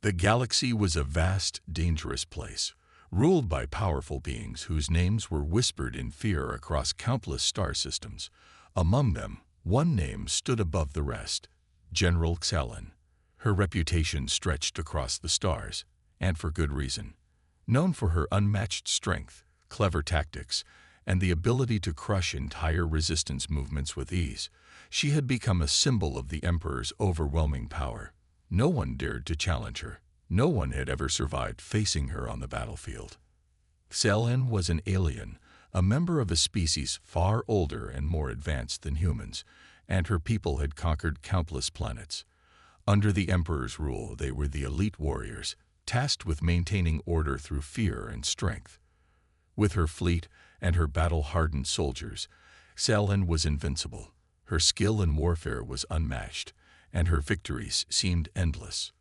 The galaxy was a vast, dangerous place, ruled by powerful beings whose names were whispered in fear across countless star systems. Among them, one name stood above the rest: General Xelin. Her reputation stretched across the stars, and for good reason. Known for her unmatched strength, clever tactics, and the ability to crush entire resistance movements with ease, she had become a symbol of the Emperor's overwhelming power. No one dared to challenge her. No one had ever survived facing her on the battlefield. Xelin was an alien, a member of a species far older and more advanced than humans, and her people had conquered countless planets. Under the Emperor's rule, they were the elite warriors, tasked with maintaining order through fear and strength. With her fleet and her battle-hardened soldiers, Xelin was invincible. Her skill in warfare was unmatched, and her victories seemed endless.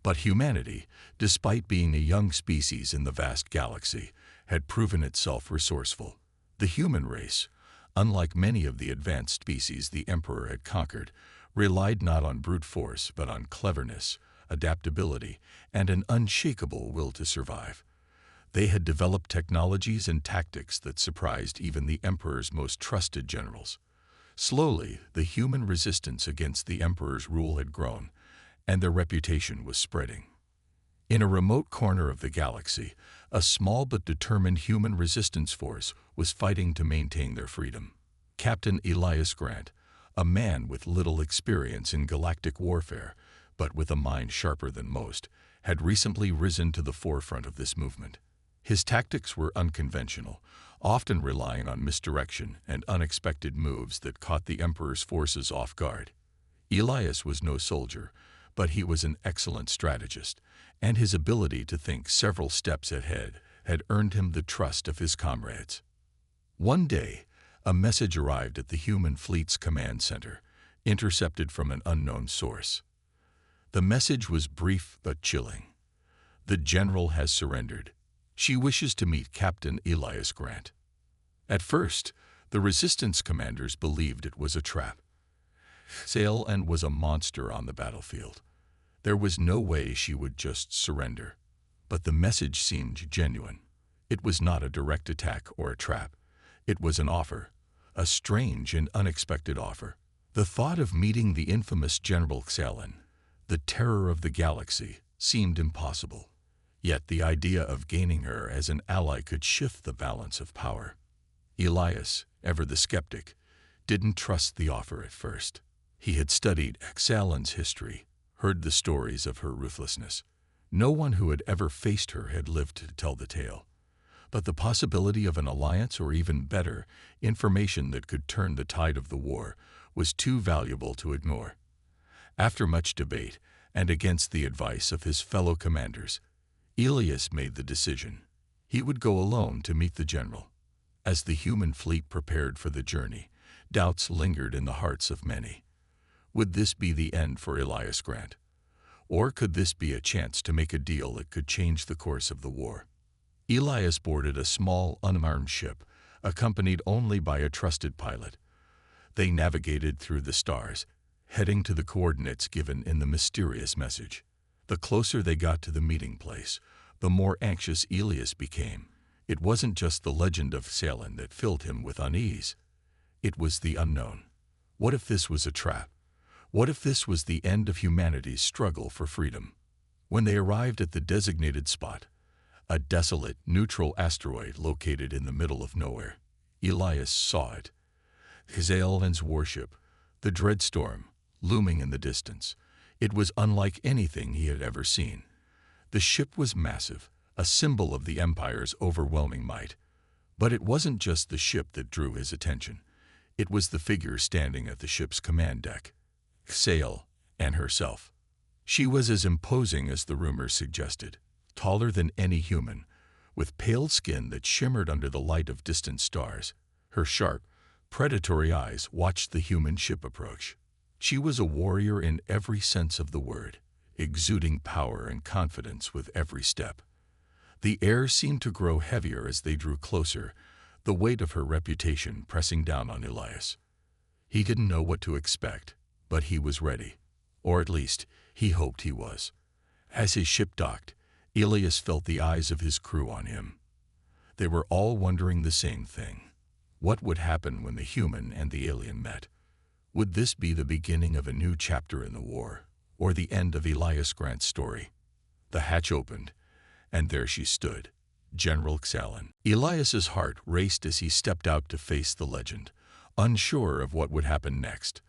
But humanity, despite being a young species in the vast galaxy, had proven itself resourceful. The human race, unlike many of the advanced species the Emperor had conquered, relied not on brute force but on cleverness, adaptability, and an unshakable will to survive. They had developed technologies and tactics that surprised even the Emperor's most trusted generals. Slowly, the human resistance against the Emperor's rule had grown, and their reputation was spreading. In a remote corner of the galaxy, a small but determined human resistance force was fighting to maintain their freedom. Captain Elias Grant, a man with little experience in galactic warfare, but with a mind sharper than most, had recently risen to the forefront of this movement. His tactics were unconventional, often relying on misdirection and unexpected moves that caught the Emperor's forces off guard. Elias was no soldier, but he was an excellent strategist, and his ability to think several steps ahead had earned him the trust of his comrades. One day, a message arrived at the human fleet's command center, intercepted from an unknown source. The message was brief but chilling. "The general has surrendered. She wishes to meet Captain Elias Grant." At first, the resistance commanders believed it was a trap. Xelin was a monster on the battlefield. There was no way she would just surrender. But the message seemed genuine. It was not a direct attack or a trap. It was an offer, a strange and unexpected offer. The thought of meeting the infamous General Xelin, the terror of the galaxy, seemed impossible. Yet the idea of gaining her as an ally could shift the balance of power. Elias, ever the skeptic, didn't trust the offer at first. He had studied Xelin's history, heard the stories of her ruthlessness. No one who had ever faced her had lived to tell the tale. But the possibility of an alliance, or even better, information that could turn the tide of the war, was too valuable to ignore. After much debate, and against the advice of his fellow commanders, Elias made the decision. He would go alone to meet the general. As the human fleet prepared for the journey, doubts lingered in the hearts of many. Would this be the end for Elias Grant? Or could this be a chance to make a deal that could change the course of the war? Elias boarded a small, unarmed ship, accompanied only by a trusted pilot. They navigated through the stars, heading to the coordinates given in the mysterious message. The closer they got to the meeting place, the more anxious Elias became. It wasn't just the legend of Xelin that filled him with unease. It was the unknown. What if this was a trap? What if this was the end of humanity's struggle for freedom? When they arrived at the designated spot, a desolate, neutral asteroid located in the middle of nowhere, Elias saw it. Xelin's warship, the Dreadstorm, looming in the distance. It was unlike anything he had ever seen. The ship was massive, a symbol of the Empire's overwhelming might. But it wasn't just the ship that drew his attention. It was the figure standing at the ship's command deck, Xelin and herself. She was as imposing as the rumors suggested, taller than any human, with pale skin that shimmered under the light of distant stars. Her sharp, predatory eyes watched the human ship approach. She was a warrior in every sense of the word, exuding power and confidence with every step. The air seemed to grow heavier as they drew closer, the weight of her reputation pressing down on Elias. He didn't know what to expect, but he was ready, or at least he hoped he was. As his ship docked, Elias felt the eyes of his crew on him. They were all wondering the same thing. What would happen when the human and the alien met? Would this be the beginning of a new chapter in the war, or the end of Elias Grant's story? The hatch opened, and there she stood, General Xallen. Elias's heart raced as he stepped out to face the legend, unsure of what would happen next.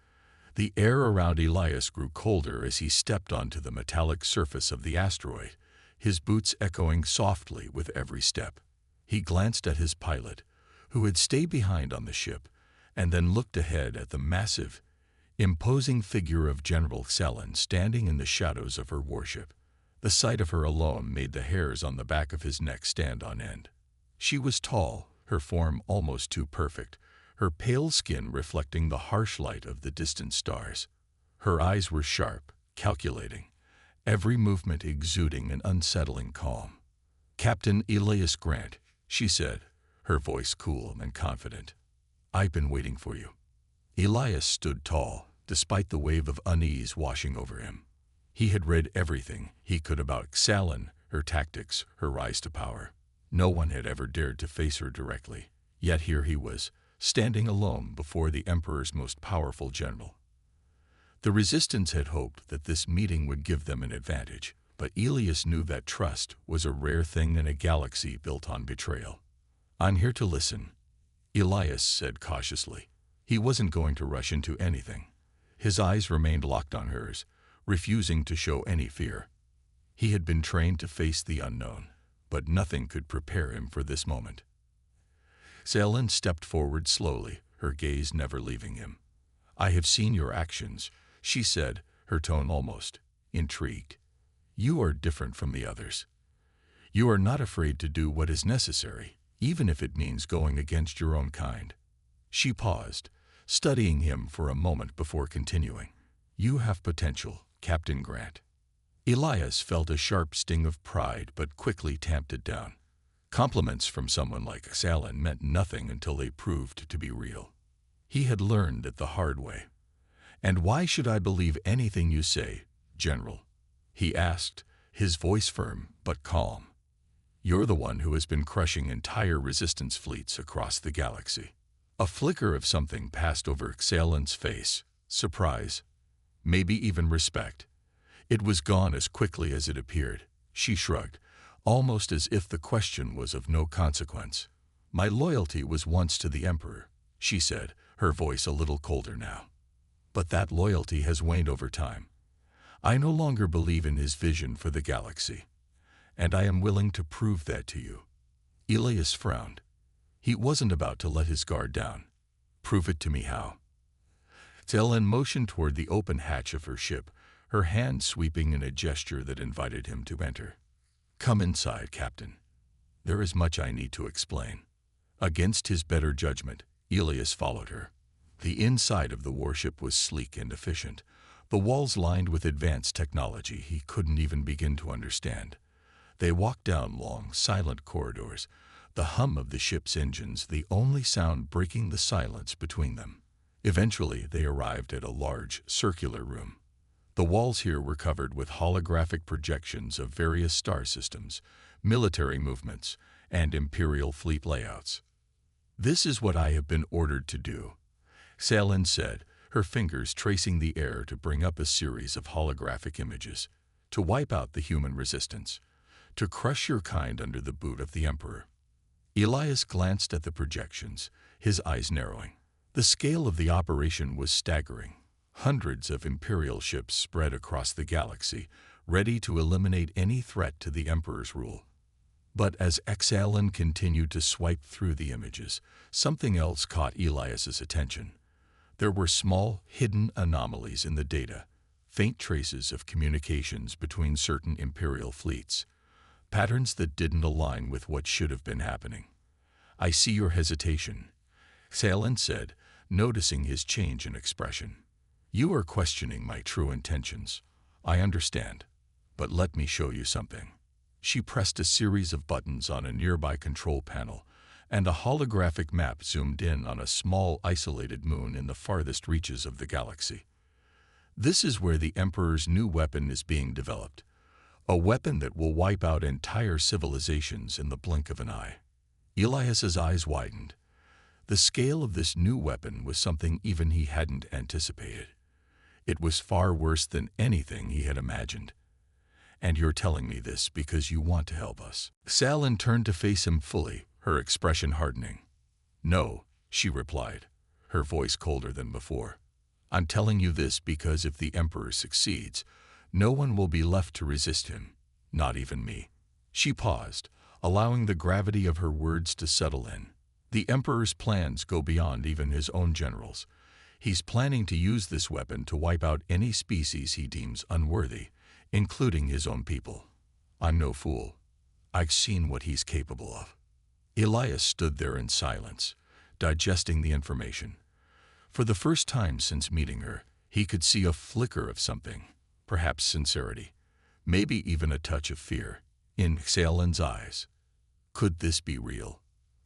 The air around Elias grew colder as he stepped onto the metallic surface of the asteroid, his boots echoing softly with every step. He glanced at his pilot, who had stayed behind on the ship, and then looked ahead at the massive, imposing figure of General Xallen standing in the shadows of her warship. The sight of her alone made the hairs on the back of his neck stand on end. She was tall, her form almost too perfect, her pale skin reflecting the harsh light of the distant stars. Her eyes were sharp, calculating, every movement exuding an unsettling calm. "Captain Elias Grant," she said, her voice cool and confident. "I've been waiting for you." Elias stood tall, despite the wave of unease washing over him. He had read everything he could about Xallen, her tactics, her rise to power. No one had ever dared to face her directly, yet here he was, standing alone before the Emperor's most powerful general. The Resistance had hoped that this meeting would give them an advantage, but Elias knew that trust was a rare thing in a galaxy built on betrayal. "I'm here to listen," Elias said cautiously. He wasn't going to rush into anything. His eyes remained locked on hers, refusing to show any fear. He had been trained to face the unknown, but nothing could prepare him for this moment. Xallen stepped forward slowly, her gaze never leaving him. "I have seen your actions," she said, her tone almost intrigued. "You are different from the others. You are not afraid to do what is necessary, even if it means going against your own kind." She paused, studying him for a moment before continuing. "You have potential, Captain Grant." Elias felt a sharp sting of pride but quickly tamped it down. Compliments from someone like Xallen meant nothing until they proved to be real. He had learned it the hard way. "And why should I believe anything you say, General?" he asked, his voice firm but calm. "You're the one who has been crushing entire Resistance fleets across the galaxy." A flicker of something passed over Xallen's face, surprise, maybe even respect. It was gone as quickly as it appeared. She shrugged, almost as if the question was of no consequence. "My loyalty was once to the Emperor," she said, her voice a little colder now. "But that loyalty has waned over time. I no longer believe in his vision for the galaxy, and I am willing to prove that to you." Elias frowned. He wasn't about to let his guard down. "Prove it to me how?" Xallen motioned toward the open hatch of her ship, her hand sweeping in a gesture that invited him to enter. "Come inside, Captain. There is much I need to explain." Against his better judgment, Elias followed her. The inside of the warship was sleek and efficient, the walls lined with advanced technology he couldn't even begin to understand. They walked down long, silent corridors, the hum of the ship's engines the only sound breaking the silence between them. Eventually, they arrived at a large, circular room. The walls here were covered with holographic projections of various star systems, military movements, and Imperial fleet layouts. "This is what I have been ordered to do," Xallen said, her fingers tracing the air to bring up a series of holographic images. "To wipe out the human resistance. To crush your kind under the boot of the Emperor." Elias glanced at the projections, his eyes narrowing. The scale of the operation was staggering. Hundreds of Imperial ships spread across the galaxy, ready to eliminate any threat to the Emperor's rule. But as Xallen continued to swipe through the images, something else caught Elias's attention. There were small, hidden anomalies in the data, faint traces of communications between certain Imperial fleets, patterns that didn't align with what should have been happening. "I see your hesitation," Xallen said, noticing his change in expression. "You are questioning my true intentions. I understand, but let me show you something." She pressed a series of buttons on a nearby control panel, and a holographic map zoomed in on a small, isolated moon in the farthest reaches of the galaxy. "This is where the Emperor's new weapon is being developed. A weapon that will wipe out entire civilizations in the blink of an eye. Elias's eyes widened. The scale of this new weapon was something even he hadn't anticipated. It was far worse than anything he had imagined. And you're telling me this because you want to help us. Salin turned to face him fully, her expression hardening. No, she replied, her voice colder than before. I'm telling you this because if the Emperor succeeds, no one will be left to resist him, not even me. She paused, allowing the gravity of her words to settle in. The Emperor's plans go beyond even his own generals. He's planning to use this weapon to wipe out any species he deems unworthy, including his own people. I'm no fool. I've seen what he's capable of. Elias stood there in silence, digesting the information. For the first time since meeting her, he could see a flicker of something, perhaps sincerity, maybe even a touch of fear, in Salin's eyes. Could this be real?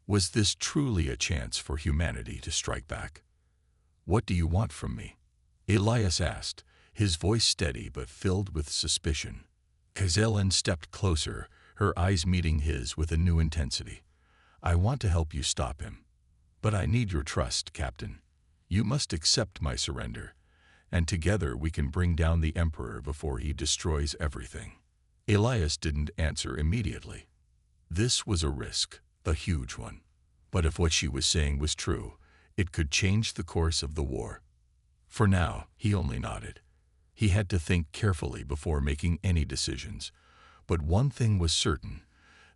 Was this truly a chance for humanity to strike back? What do you want from me? Elias asked, his voice steady but filled with suspicion. Salin stepped closer, her eyes meeting his with a new intensity. I want to help you stop him. But I need your trust, Captain. You must accept my surrender, and together we can bring down the Emperor before he destroys everything. Elias didn't answer immediately. This was a risk, a huge one. But if what she was saying was true, it could change the course of the war. For now, he only nodded. He had to think carefully before making any decisions. But one thing was certain.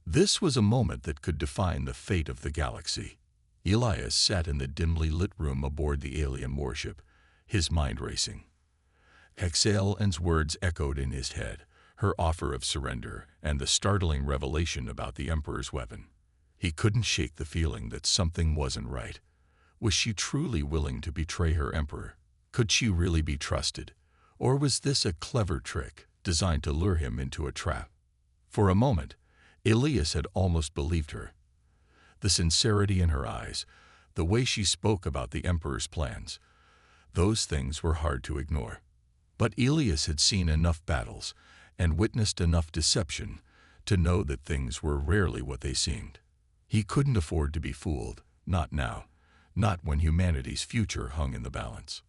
This was a moment that could define the fate of the galaxy. Elias sat in the dimly lit room aboard the alien warship, his mind racing. Salin's words echoed in his head, her offer of surrender and the startling revelation about the Emperor's weapon. He couldn't shake the feeling that something wasn't right. Was she truly willing to betray her Emperor? Could she really be trusted? Or was this a clever trick designed to lure him into a trap? For a moment, Elias had almost believed her. The sincerity in her eyes, the way she spoke about the Emperor's plans, those things were hard to ignore. But Elias had seen enough battles and witnessed enough deception to know that things were rarely what they seemed. He couldn't afford to be fooled, not now, not when humanity's future hung in the balance.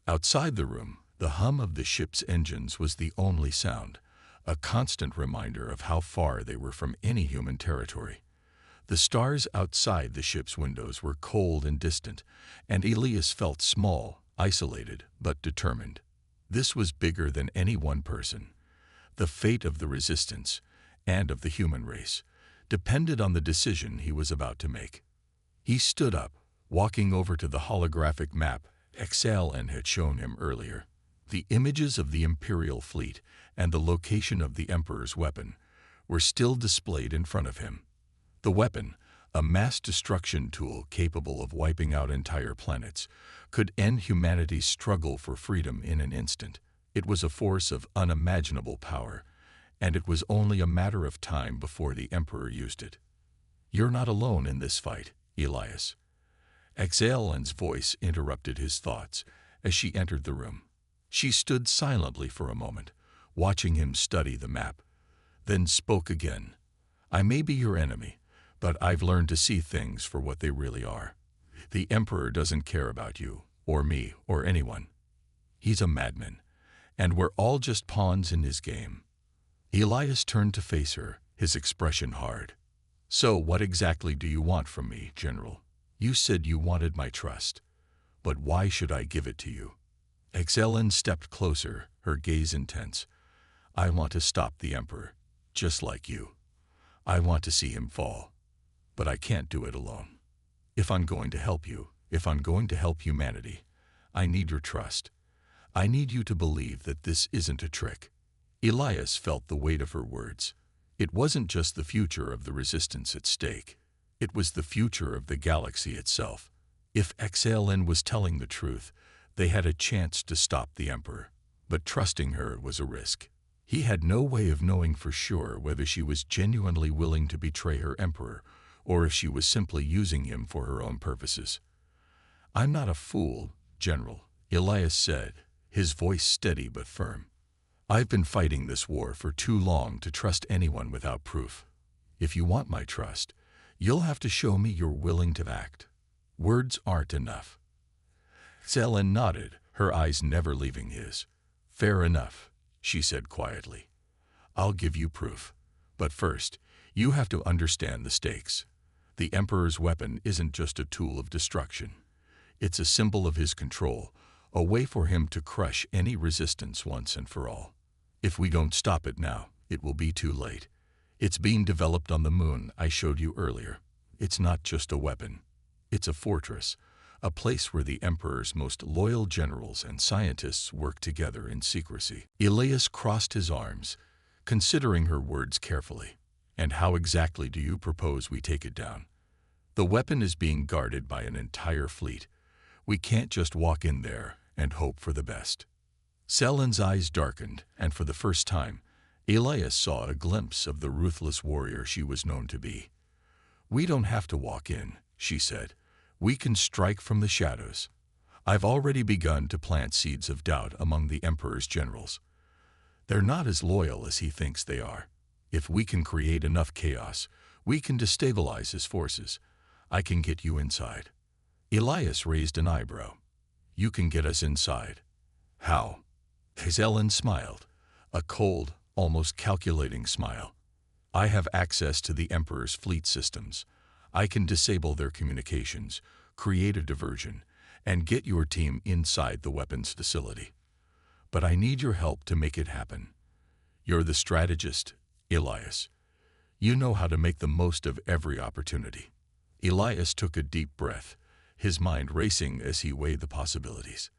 Outside the room, the hum of the ship's engines was the only sound, a constant reminder of how far they were from any human territory. The stars outside the ship's windows were cold and distant, and Elias felt small, isolated, but determined. This was bigger than any one person. The fate of the resistance, and of the human race, depended on the decision he was about to make. He stood up, walking over to the holographic map Salin had shown him earlier. The images of the Imperial fleet and the location of the Emperor's weapon were still displayed in front of him. The weapon, a mass destruction tool capable of wiping out entire planets, could end humanity's struggle for freedom in an instant. It was a force of unimaginable power, and it was only a matter of time before the Emperor used it. You're not alone in this fight, Elias. Salin's voice interrupted his thoughts as she entered the room. She stood silently for a moment, watching him study the map, then spoke again. I may be your enemy, but I've learned to see things for what they really are. The Emperor doesn't care about you, or me, or anyone. He's a madman, and we're all just pawns in his game. Elias turned to face her, his expression hard. So what exactly do you want from me, General? You said you wanted my trust, but why should I give it to you? Salin stepped closer, her gaze intense. I want to stop the Emperor, just like you. I want to see him fall, but I can't do it alone. If I'm going to help you, if I'm going to help humanity, I need your trust. I need you to believe that this isn't a trick. Elias felt the weight of her words. It wasn't just the future of the resistance at stake. It was the future of the galaxy itself. If Salin was telling the truth, they had a chance to stop the Emperor. But trusting her was a risk. He had no way of knowing for sure whether she was genuinely willing to betray her Emperor, or if she was simply using him for her own purposes. I'm not a fool, General, Elias said, his voice steady but firm. I've been fighting this war for too long to trust anyone without proof. If you want my trust, you'll have to show me you're willing to act. Words aren't enough. Selin nodded, her eyes never leaving his. Fair enough, she said quietly. I'll give you proof. But first, you have to understand the stakes. The Emperor's weapon isn't just a tool of destruction. It's a symbol of his control, a way for him to crush any resistance once and for all. If we don't stop it now, it will be too late. It's being developed on the moon I showed you earlier. It's not just a weapon. It's a fortress, a place where the Emperor's most loyal generals and scientists work together in secrecy. Elias crossed his arms, considering her words carefully. And how exactly do you propose we take it down? The weapon is being guarded by an entire fleet. We can't just walk in there and hope for the best. Selin's eyes darkened, and for the first time, Elias saw a glimpse of the ruthless warrior she was known to be. We don't have to walk in, she said. We can strike from the shadows. I've already begun to plant seeds of doubt among the Emperor's generals. They're not as loyal as he thinks they are. If we can create enough chaos, we can destabilize his forces. I can get you inside. Elias raised an eyebrow. You can get us inside. How? Selin smiled, a cold, almost calculating smile. I have access to the Emperor's fleet systems. I can disable their communications, create a diversion, and get your team inside the weapons facility. But I need your help to make it happen. You're the strategist, Elias. You know how to make the most of every opportunity. Elias took a deep breath, his mind racing as he weighed the possibilities.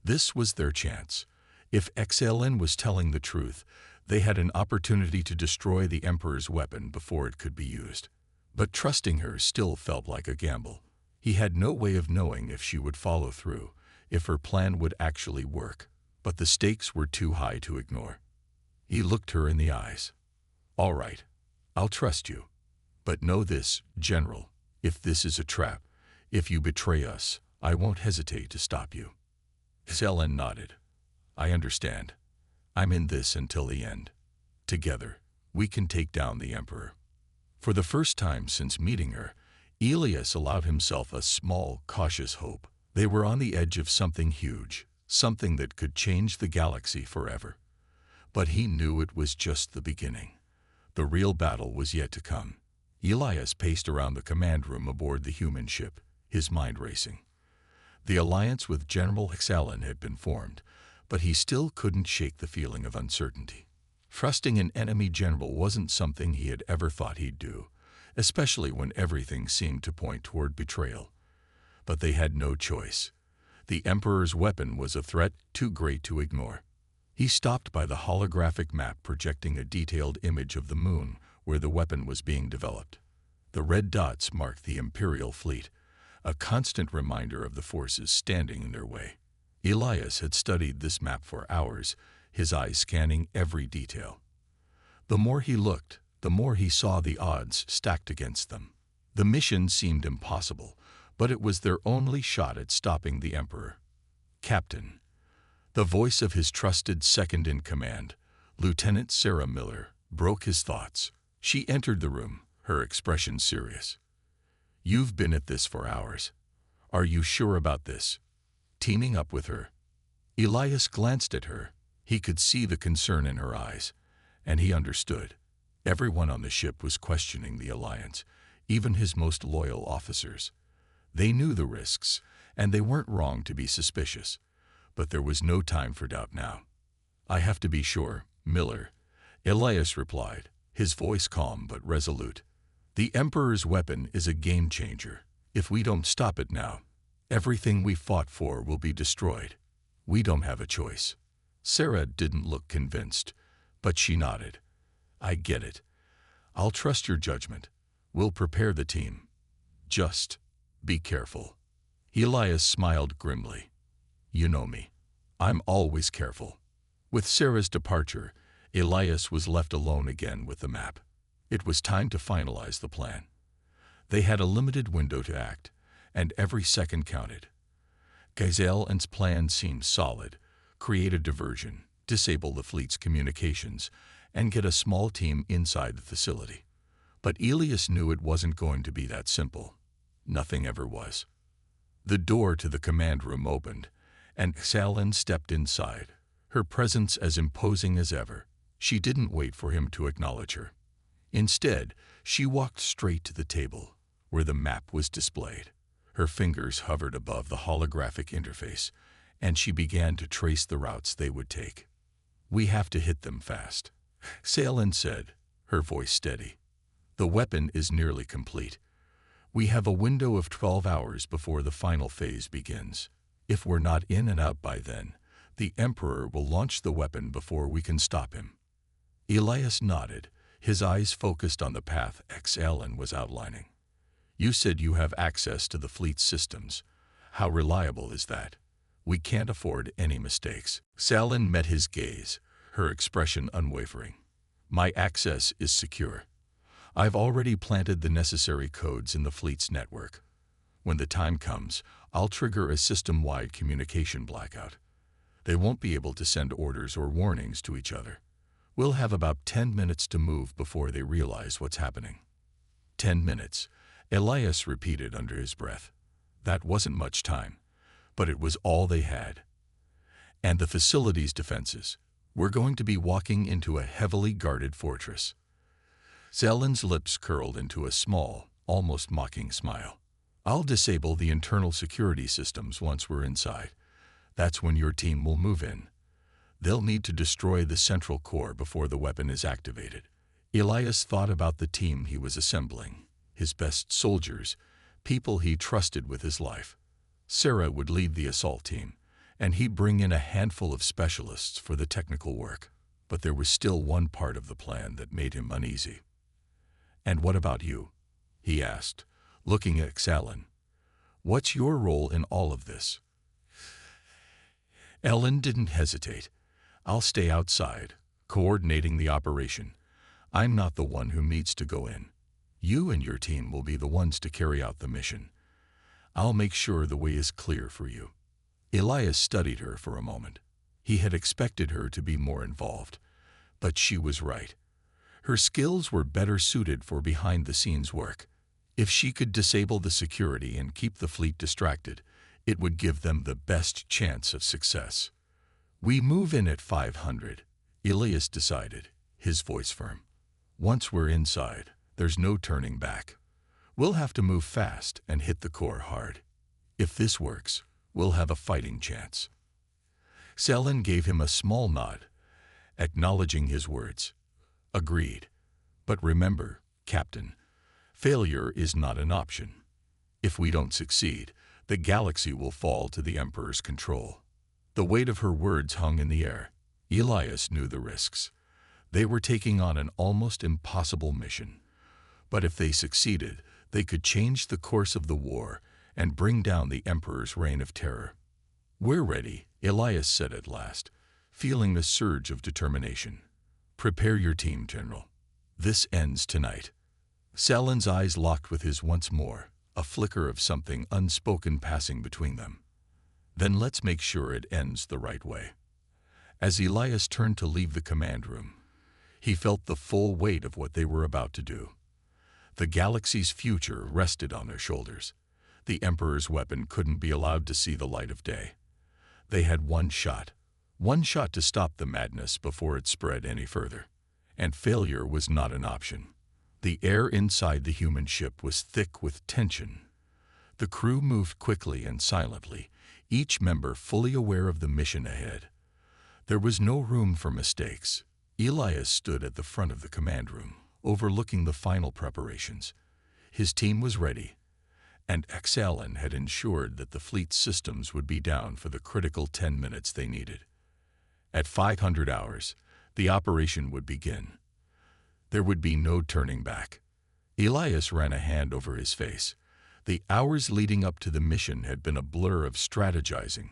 This was their chance. If XLN was telling the truth, they had an opportunity to destroy the Emperor's weapon before it could be used. But trusting her still felt like a gamble. He had no way of knowing if she would follow through, if her plan would actually work. But the stakes were too high to ignore. He looked her in the eyes. All right, I'll trust you. But know this, General, if this is a trap, if you betray us, I won't hesitate to stop you. Selin nodded. I understand. I'm in this until the end. Together, we can take down the Emperor. For the first time since meeting her, Elias allowed himself a small, cautious hope. They were on the edge of something huge, something that could change the galaxy forever. But he knew it was just the beginning. The real battle was yet to come. Elias paced around the command room aboard the human ship, his mind racing. The alliance with General Selin had been formed, but he still couldn't shake the feeling of uncertainty. Trusting an enemy general wasn't something he had ever thought he'd do, especially when everything seemed to point toward betrayal. But they had no choice. The Emperor's weapon was a threat too great to ignore. He stopped by the holographic map projecting a detailed image of the moon where the weapon was being developed. The red dots marked the Imperial fleet, a constant reminder of the forces standing in their way. Elias had studied this map for hours, his eyes scanning every detail. The more he looked, the more he saw the odds stacked against them. The mission seemed impossible, but it was their only shot at stopping the Emperor. Captain. The voice of his trusted second-in-command, Lieutenant Sarah Miller, broke his thoughts. She entered the room, her expression serious. You've been at this for hours. Are you sure about this? Teaming up with her? Elias glanced at her. He could see the concern in her eyes, and he understood. Everyone on the ship was questioning the alliance, even his most loyal officers. They knew the risks, and they weren't wrong to be suspicious. But there was no time for doubt now. I have to be sure, Miller, Elias replied, his voice calm but resolute. The Emperor's weapon is a game changer. If we don't stop it now, everything we fought for will be destroyed. We don't have a choice. Sarah didn't look convinced, but she nodded. I get it. I'll trust your judgment. We'll prepare the team. Just be careful. Elias smiled grimly. You know me. I'm always careful. With Sarah's departure, Elias was left alone again with the map. It was time to finalize the plan. They had a limited window to act, and every second counted. Selin's plan seemed solid. Create a diversion, disable the fleet's communications, and get a small team inside the facility. But Elias knew it wasn't going to be that simple. Nothing ever was. The door to the command room opened, and Xalin stepped inside, her presence as imposing as ever. She didn't wait for him to acknowledge her. Instead, she walked straight to the table, where the map was displayed. Her fingers hovered above the holographic interface, and she began to trace the routes they would take. "We have to hit them fast," Xalin said, her voice steady. "The weapon is nearly complete. We have a window of 12 hours before the final phase begins. If we're not in and out by then, the Emperor will launch the weapon before we can stop him." Elias nodded, his eyes focused on the path Xalin was outlining. "You said you have access to the fleet's systems. How reliable is that? We can't afford any mistakes." Xalin met his gaze, her expression unwavering. "My access is secure. I've already planted the necessary codes in the fleet's network. When the time comes, I'll trigger a system-wide communication blackout. They won't be able to send orders or warnings to each other. We'll have about 10 minutes to move before they realize what's happening." 10 minutes, Elias repeated under his breath. That wasn't much time, but it was all they had. And the facility's defenses. We're going to be walking into a heavily guarded fortress. Xalin's lips curled into a small, almost mocking smile. "I'll disable the internal security systems once we're inside. That's when your team will move in. They'll need to destroy the central core before the weapon is activated." Elias thought about the team he was assembling, his best soldiers, people he trusted with his life. Sarah would lead the assault team, and he'd bring in a handful of specialists for the technical work. But there was still one part of the plan that made him uneasy. "And what about you?" he asked, looking at Xalin. "What's your role in all of this?" Ellen didn't hesitate. "I'll stay outside, coordinating the operation. I'm not the one who needs to go in. You and your team will be the ones to carry out the mission. I'll make sure the way is clear for you." Elias studied her for a moment. He had expected her to be more involved, but she was right. Her skills were better suited for behind-the-scenes work. If she could disable the security and keep the fleet distracted, it would give them the best chance of success. "We move in at 500, Elias decided, his voice firm. "Once we're inside, there's no turning back. We'll have to move fast and hit the core hard. If this works, we'll have a fighting chance." Xalin gave him a small nod, acknowledging his words. "Agreed. But remember, Captain, failure is not an option. If we don't succeed, the galaxy will fall to the Emperor's control." The weight of her words hung in the air. Elias knew the risks. They were taking on an almost impossible mission. But if they succeeded, they could change the course of the war and bring down the Emperor's reign of terror. "We're ready," Elias said at last, feeling a surge of determination. "Prepare your team, General. This ends tonight." Xalin's eyes locked with his once more, a flicker of something unspoken passing between them. "Then let's make sure it ends the right way." As Elias turned to leave the command room, he felt the full weight of what they were about to do. The galaxy's future rested on their shoulders. The Emperor's weapon couldn't be allowed to see the light of day. They had one shot to stop the madness before it spread any further. And failure was not an option. The air inside the human ship was thick with tension. The crew moved quickly and silently, each member fully aware of the mission ahead. There was no room for mistakes. Elias stood at the front of the command room, overlooking the final preparations. His team was ready, and Xalin had ensured that the fleet's systems would be down for the critical 10 minutes they needed. At 500 hours, the operation would begin. There would be no turning back. Elias ran a hand over his face. The hours leading up to the mission had been a blur of strategizing,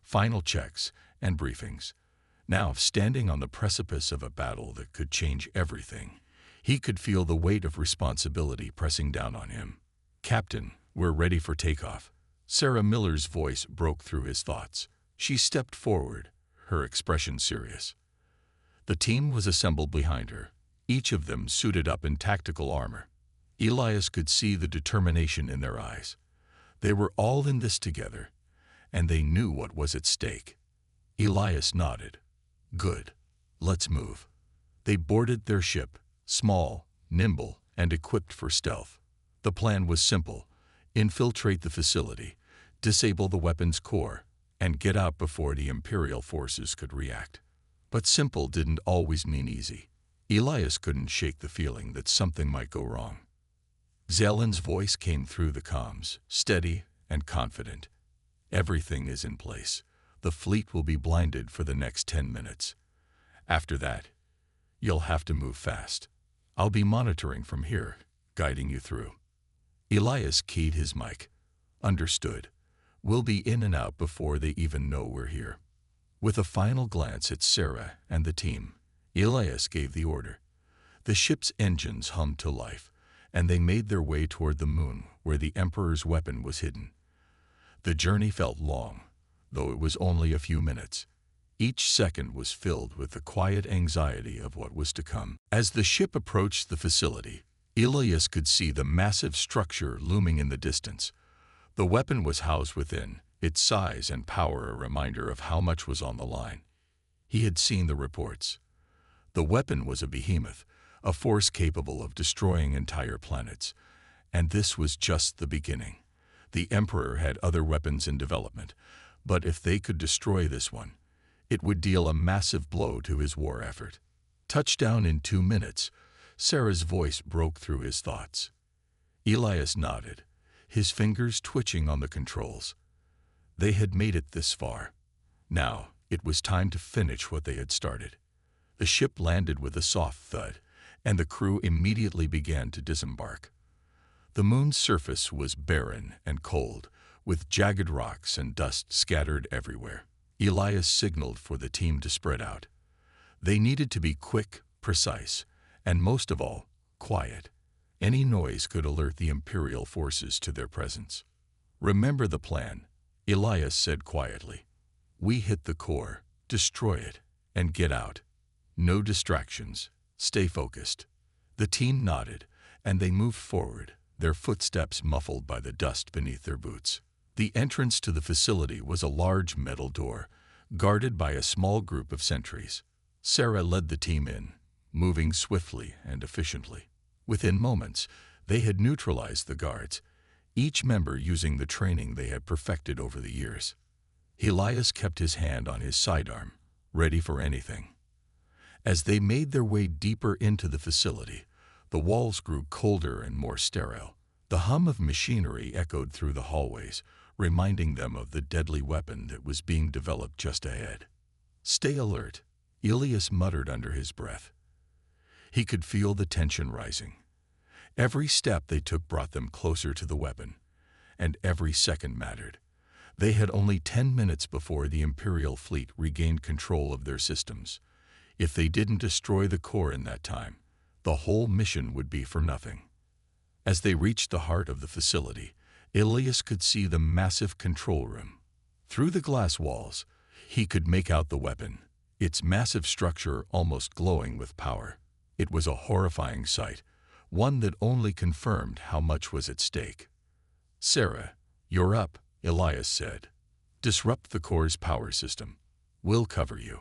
final checks, and briefings. Now, standing on the precipice of a battle that could change everything, he could feel the weight of responsibility pressing down on him. "Captain, we're ready for takeoff." Sarah Miller's voice broke through his thoughts. She stepped forward, her expression serious. The team was assembled behind her, each of them suited up in tactical armor. Elias could see the determination in their eyes. They were all in this together, and they knew what was at stake. Elias nodded. Good. Let's move. They boarded their ship, small, nimble, and equipped for stealth. The plan was simple: infiltrate the facility, disable the weapon's core, and get out before the Imperial forces could react. But simple didn't always mean easy. Elias couldn't shake the feeling that something might go wrong. Zelen's voice came through the comms, steady and confident. Everything is in place. The fleet will be blinded for the next 10 minutes. After that, you'll have to move fast. I'll be monitoring from here, guiding you through. Elias keyed his mic. Understood. We'll be in and out before they even know we're here. With a final glance at Sarah and the team, Elias gave the order. The ship's engines hummed to life, and they made their way toward the moon where the Emperor's weapon was hidden. The journey felt long, though it was only a few minutes. Each second was filled with the quiet anxiety of what was to come. As the ship approached the facility, Elias could see the massive structure looming in the distance. The weapon was housed within, its size and power a reminder of how much was on the line. He had seen the reports. The weapon was a behemoth, a force capable of destroying entire planets. And this was just the beginning. The Emperor had other weapons in development, but if they could destroy this one, it would deal a massive blow to his war effort. Touchdown in 2 minutes, Sarah's voice broke through his thoughts. Elias nodded, his fingers twitching on the controls. They had made it this far. Now, it was time to finish what they had started. The ship landed with a soft thud, and the crew immediately began to disembark. The moon's surface was barren and cold, with jagged rocks and dust scattered everywhere. Elias signaled for the team to spread out. They needed to be quick, precise, and most of all, quiet. Any noise could alert the Imperial forces to their presence. Remember the plan, Elias said quietly. We hit the core, destroy it, and get out. No distractions. Stay focused. The team nodded, and they moved forward, their footsteps muffled by the dust beneath their boots. The entrance to the facility was a large metal door, guarded by a small group of sentries. Sarah led the team in, moving swiftly and efficiently. Within moments, they had neutralized the guards, each member using the training they had perfected over the years. Elias kept his hand on his sidearm, ready for anything. As they made their way deeper into the facility, the walls grew colder and more sterile. The hum of machinery echoed through the hallways, reminding them of the deadly weapon that was being developed just ahead. Stay alert, Elias muttered under his breath. He could feel the tension rising. Every step they took brought them closer to the weapon, and every second mattered. They had only 10 minutes before the Imperial fleet regained control of their systems. If they didn't destroy the core in that time, the whole mission would be for nothing. As they reached the heart of the facility, Elias could see the massive control room. Through the glass walls, he could make out the weapon, its massive structure almost glowing with power. It was a horrifying sight, one that only confirmed how much was at stake. Sarah, you're up, Elias said. Disrupt the core's power system. We'll cover you.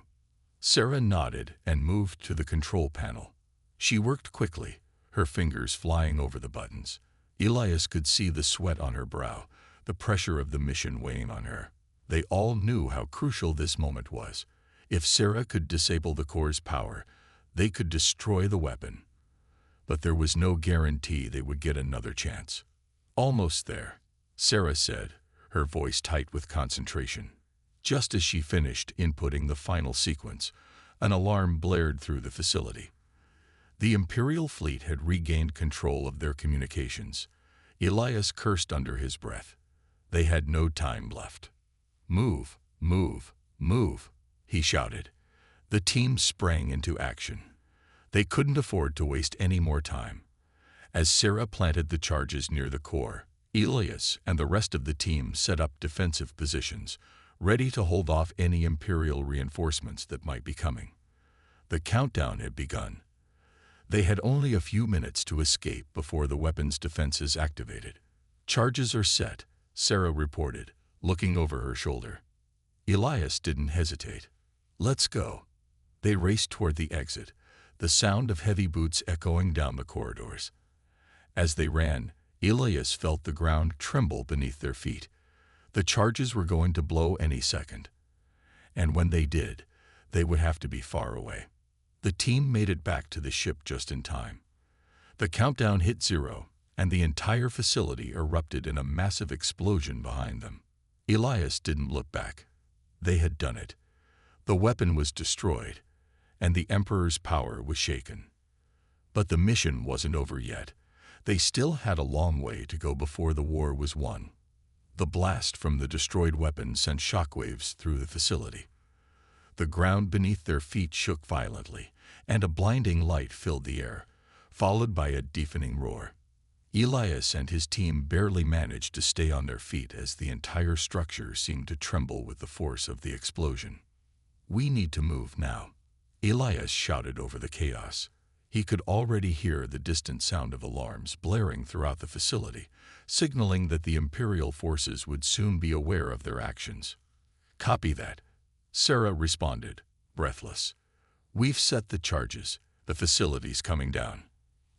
Sarah nodded and moved to the control panel. She worked quickly, her fingers flying over the buttons. Elias could see the sweat on her brow, the pressure of the mission weighing on her. They all knew how crucial this moment was. If Sarah could disable the core's power, they could destroy the weapon. But there was no guarantee they would get another chance. Almost there, Sarah said, her voice tight with concentration. Just as she finished inputting the final sequence, an alarm blared through the facility. The Imperial fleet had regained control of their communications. Elias cursed under his breath. They had no time left. Move, move, move, he shouted. The team sprang into action. They couldn't afford to waste any more time. As Sarah planted the charges near the core, Elias and the rest of the team set up defensive positions, ready to hold off any Imperial reinforcements that might be coming. The countdown had begun. They had only a few minutes to escape before the weapon's defenses activated. "Charges are set," Sarah reported, looking over her shoulder. Elias didn't hesitate. "Let's go." They raced toward the exit, the sound of heavy boots echoing down the corridors. As they ran, Elias felt the ground tremble beneath their feet. The charges were going to blow any second. And when they did, they would have to be far away. The team made it back to the ship just in time. The countdown hit 0, and the entire facility erupted in a massive explosion behind them. Elias didn't look back. They had done it. The weapon was destroyed, and the Emperor's power was shaken. But the mission wasn't over yet. They still had a long way to go before the war was won. The blast from the destroyed weapon sent shockwaves through the facility. The ground beneath their feet shook violently, and a blinding light filled the air, followed by a deafening roar. Elias and his team barely managed to stay on their feet as the entire structure seemed to tremble with the force of the explosion. "We need to move now," Elias shouted over the chaos. He could already hear the distant sound of alarms blaring throughout the facility, signaling that the Imperial forces would soon be aware of their actions. "Copy that," Sarah responded, breathless. "We've set the charges. The facility's coming down.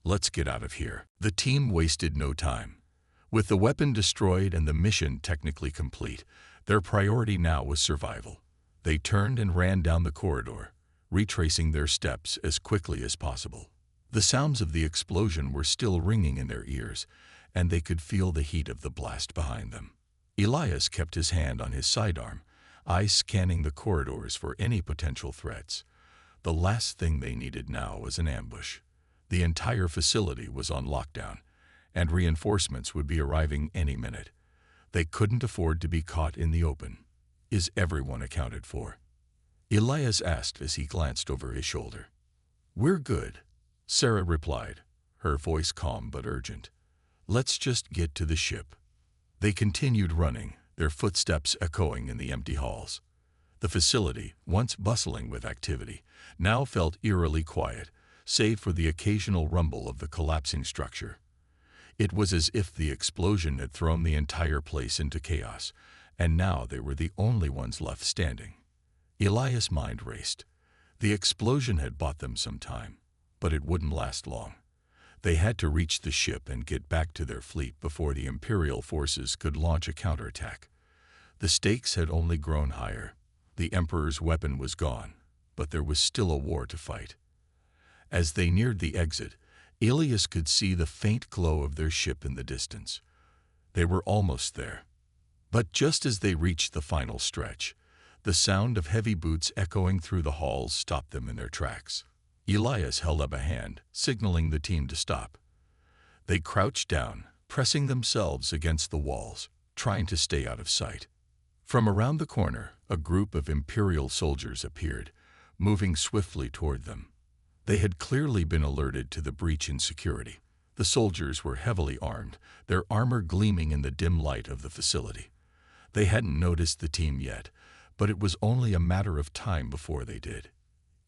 Let's get out of here." The team wasted no time. With the weapon destroyed and the mission technically complete, their priority now was survival. They turned and ran down the corridor, retracing their steps as quickly as possible. The sounds of the explosion were still ringing in their ears, and they could feel the heat of the blast behind them. Elias kept his hand on his sidearm, eyes scanning the corridors for any potential threats. The last thing they needed now was an ambush. The entire facility was on lockdown, and reinforcements would be arriving any minute. They couldn't afford to be caught in the open. "Is everyone accounted for?" Elias asked as he glanced over his shoulder. "We're good," Sarah replied, her voice calm but urgent. "Let's just get to the ship." They continued running, their footsteps echoing in the empty halls. The facility, once bustling with activity, now felt eerily quiet, save for the occasional rumble of the collapsing structure. It was as if the explosion had thrown the entire place into chaos, and now they were the only ones left standing. Elias' mind raced. The explosion had bought them some time, but it wouldn't last long. They had to reach the ship and get back to their fleet before the Imperial forces could launch a counterattack. The stakes had only grown higher. The Emperor's weapon was gone, but there was still a war to fight. As they neared the exit, Elias could see the faint glow of their ship in the distance. They were almost there. But just as they reached the final stretch, the sound of heavy boots echoing through the halls stopped them in their tracks. Elias held up a hand, signaling the team to stop. They crouched down, pressing themselves against the walls, trying to stay out of sight. From around the corner, a group of Imperial soldiers appeared, moving swiftly toward them. They had clearly been alerted to the breach in security. The soldiers were heavily armed, their armor gleaming in the dim light of the facility. They hadn't noticed the team yet, but it was only a matter of time before they did.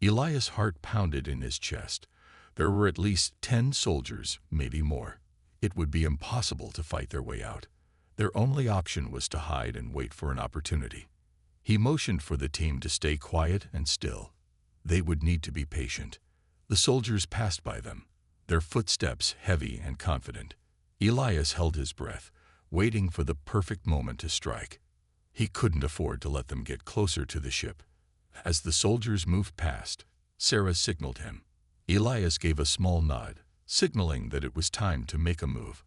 Elias' heart pounded in his chest. There were at least 10 soldiers, maybe more. It would be impossible to fight their way out. Their only option was to hide and wait for an opportunity. He motioned for the team to stay quiet and still. They would need to be patient. The soldiers passed by them, their footsteps heavy and confident. Elias held his breath, waiting for the perfect moment to strike. He couldn't afford to let them get closer to the ship. As the soldiers moved past, Sarah signaled him. Elias gave a small nod, signaling that it was time to make a move.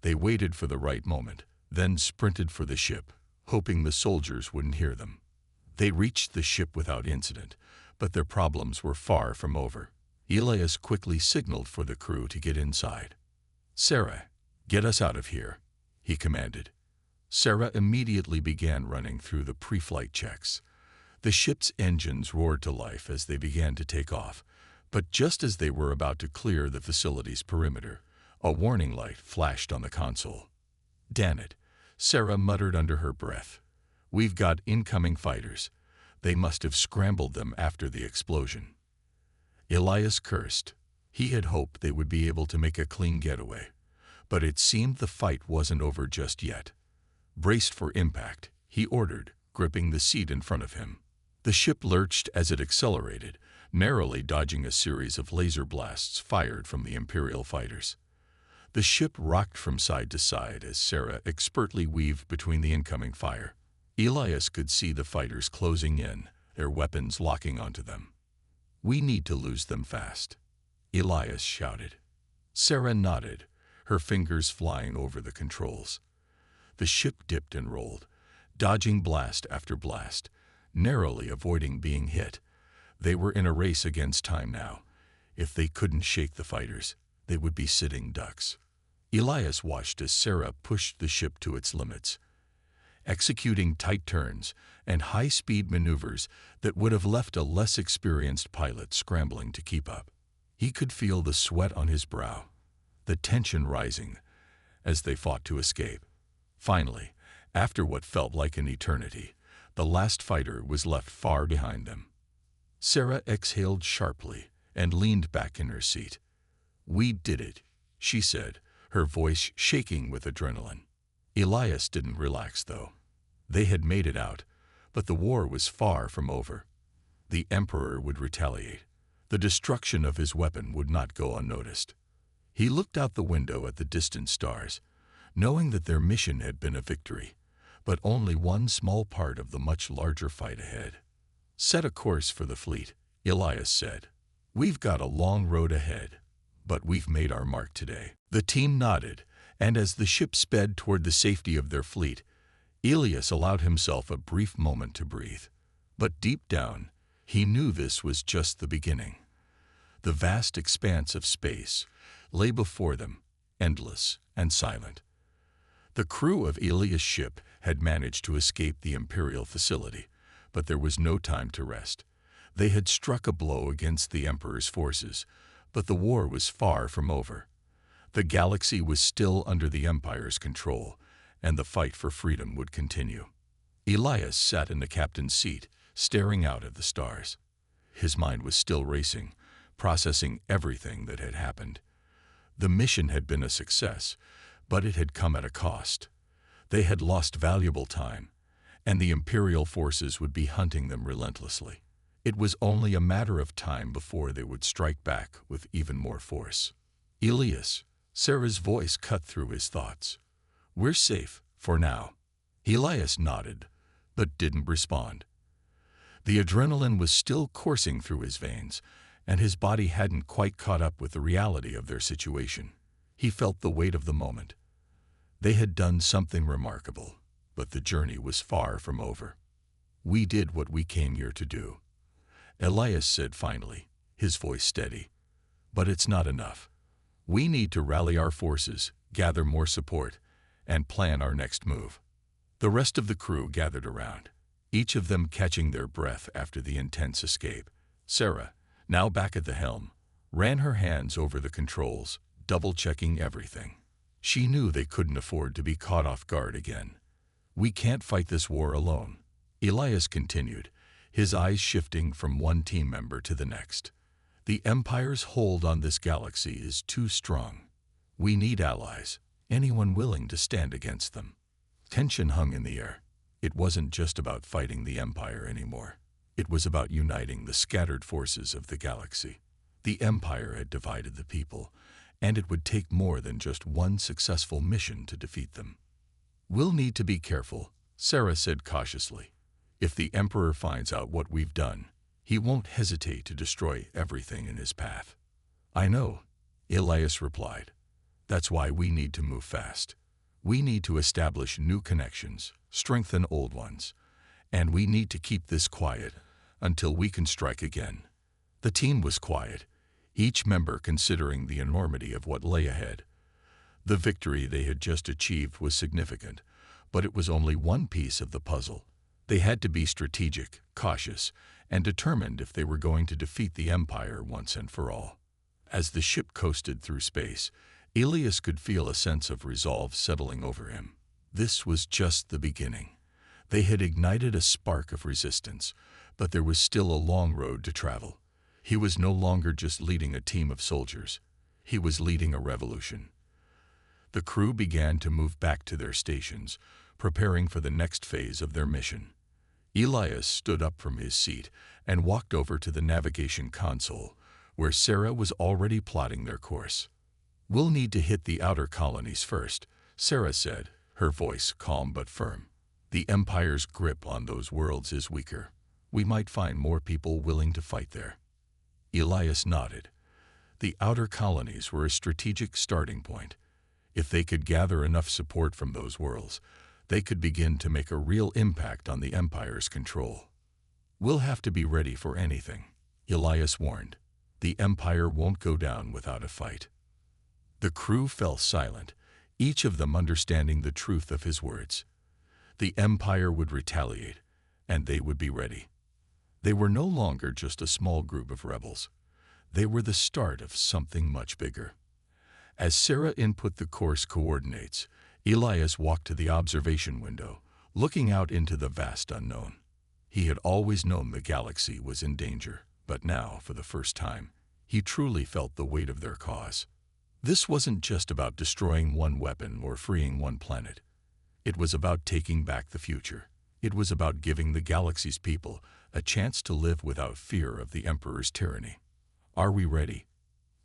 They waited for the right moment, then sprinted for the ship, hoping the soldiers wouldn't hear them. They reached the ship without incident, but their problems were far from over. Elias quickly signaled for the crew to get inside. "Sarah, get us out of here," he commanded. Sarah immediately began running through the pre-flight checks. The ship's engines roared to life as they began to take off, but just as they were about to clear the facility's perimeter, a warning light flashed on the console. "Damn it," Sarah muttered under her breath. "We've got incoming fighters. They must have scrambled them after the explosion." Elias cursed. He had hoped they would be able to make a clean getaway, but it seemed the fight wasn't over just yet. "Braced for impact," he ordered, gripping the seat in front of him. The ship lurched as it accelerated, narrowly dodging a series of laser blasts fired from the Imperial fighters. The ship rocked from side to side as Sarah expertly weaved between the incoming fire. Elias could see the fighters closing in, their weapons locking onto them. "We need to lose them fast," Elias shouted. Sarah nodded, her fingers flying over the controls. The ship dipped and rolled, dodging blast after blast, narrowly avoiding being hit. They were in a race against time now. If they couldn't shake the fighters, they would be sitting ducks. Elias watched as Sarah pushed the ship to its limits, executing tight turns and high-speed maneuvers that would have left a less experienced pilot scrambling to keep up. He could feel the sweat on his brow, the tension rising as they fought to escape. Finally, after what felt like an eternity, the last fighter was left far behind them. Sarah exhaled sharply and leaned back in her seat. "We did it," she said, her voice shaking with adrenaline. Elias didn't relax, though. They had made it out, but the war was far from over. The Emperor would retaliate. The destruction of his weapon would not go unnoticed. He looked out the window at the distant stars, knowing that their mission had been a victory, but only one small part of the much larger fight ahead. "Set a course for the fleet," Elias said. "We've got a long road ahead, but we've made our mark today." The team nodded, and as the ship sped toward the safety of their fleet, Elias allowed himself a brief moment to breathe. But deep down, he knew this was just the beginning. The vast expanse of space lay before them, endless and silent. The crew of Elias' ship had managed to escape the Imperial facility, but there was no time to rest. They had struck a blow against the Emperor's forces, but the war was far from over. The galaxy was still under the Empire's control, and the fight for freedom would continue. Elias sat in the captain's seat, staring out at the stars. His mind was still racing, processing everything that had happened. The mission had been a success, but it had come at a cost. They had lost valuable time, and the Imperial forces would be hunting them relentlessly. It was only a matter of time before they would strike back with even more force. "Elias," Sarah's voice cut through his thoughts. "We're safe, for now." Elias nodded, but didn't respond. The adrenaline was still coursing through his veins, and his body hadn't quite caught up with the reality of their situation. He felt the weight of the moment. They had done something remarkable, but the journey was far from over. "We did what we came here to do," Elias said finally, his voice steady. "But it's not enough. We need to rally our forces, gather more support, and plan our next move." The rest of the crew gathered around, each of them catching their breath after the intense escape. Sarah, now back at the helm, ran her hands over the controls, double-checking everything. She knew they couldn't afford to be caught off guard again. "We can't fight this war alone," Elias continued, his eyes shifting from one team member to the next. "The Empire's hold on this galaxy is too strong. We need allies, anyone willing to stand against them." Tension hung in the air. It wasn't just about fighting the Empire anymore. It was about uniting the scattered forces of the galaxy. The Empire had divided the people, and it would take more than just one successful mission to defeat them. "We'll need to be careful," Sarah said cautiously. "If the Emperor finds out what we've done, he won't hesitate to destroy everything in his path." "I know," Elias replied. "That's why we need to move fast. We need to establish new connections, strengthen old ones, and we need to keep this quiet until we can strike again." The team was quiet, each member considering the enormity of what lay ahead. The victory they had just achieved was significant, but it was only one piece of the puzzle. They had to be strategic, cautious, and determined if they were going to defeat the Empire once and for all. As the ship coasted through space, Elias could feel a sense of resolve settling over him. This was just the beginning. They had ignited a spark of resistance, but there was still a long road to travel. He was no longer just leading a team of soldiers. He was leading a revolution. The crew began to move back to their stations, preparing for the next phase of their mission. Elias stood up from his seat and walked over to the navigation console, where Sarah was already plotting their course. "We'll need to hit the outer colonies first," Sarah said, her voice calm but firm. "The Empire's grip on those worlds is weaker. We might find more people willing to fight there." Elias nodded. The outer colonies were a strategic starting point. If they could gather enough support from those worlds, they could begin to make a real impact on the Empire's control. "We'll have to be ready for anything," Elias warned. "The Empire won't go down without a fight." The crew fell silent, each of them understanding the truth of his words. The Empire would retaliate, and they would be ready. They were no longer just a small group of rebels. They were the start of something much bigger. As Sarah input the course coordinates, Elias walked to the observation window, looking out into the vast unknown. He had always known the galaxy was in danger, but now, for the first time, he truly felt the weight of their cause. This wasn't just about destroying one weapon or freeing one planet. It was about taking back the future. It was about giving the galaxy's people a chance to live without fear of the Emperor's tyranny. "Are we ready?"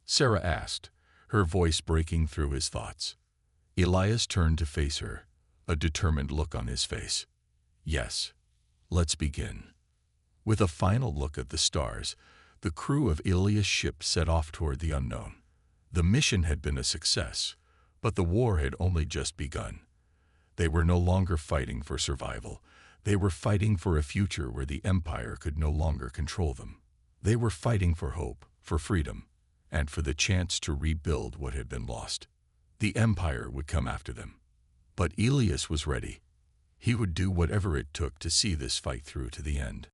Sarah asked, her voice breaking through his thoughts. Elias turned to face her, a determined look on his face. "Yes, let's begin." With a final look at the stars, the crew of Elias' ship set off toward the unknown. The mission had been a success, but the war had only just begun. They were no longer fighting for survival. They were fighting for a future where the Empire could no longer control them. They were fighting for hope, for freedom, and for the chance to rebuild what had been lost. The Empire would come after them. But Elias was ready. He would do whatever it took to see this fight through to the end.